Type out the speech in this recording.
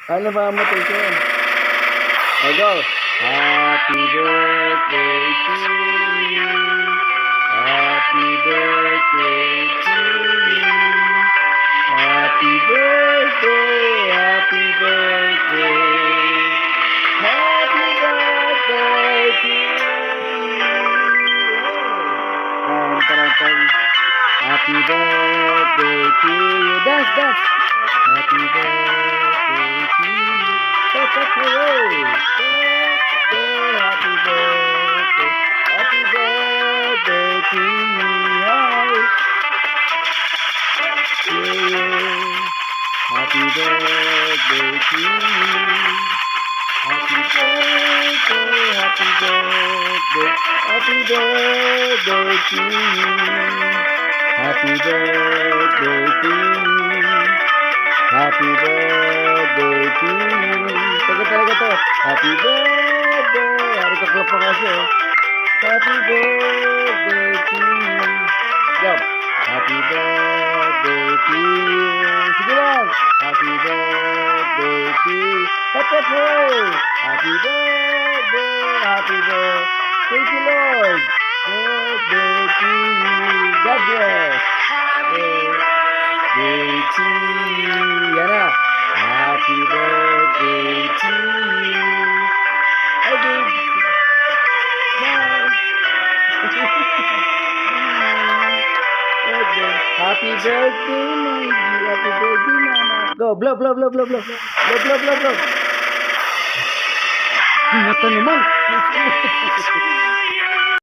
Ano ba ang motivation? I go. Happy birthday to you. Happy birthday to you. Happy birthday, happy birthday. Happy birthday to you. Tan. Happy birthday to you. Dance, dance. Happy birthday to you. Hooray! Happy birthday. Happy birthday to you. Hi. To you. Happy birthday to you. Happy birthday, happy birthday, happy birthday to you. Happy birthday to you. Happy birthday to you. Talaga to. Happy birthday. Hari ka pa kasi oh. Happy birthday to you. Jump. Happy birthday to you. Sige lang. Happy birthday to you. Hooray! Happy birthday. Happy birthday. Thank you, Lord. Birthday to you. God bless. Birthday to you. Yan na. Happy birthday to you. Hi, babe. Bye. Happy birthday, my dear. Happy birthday, mama. Go, blow, blow, blow, blow, blow. Blow, blow, blow, blow. Ingatan naman.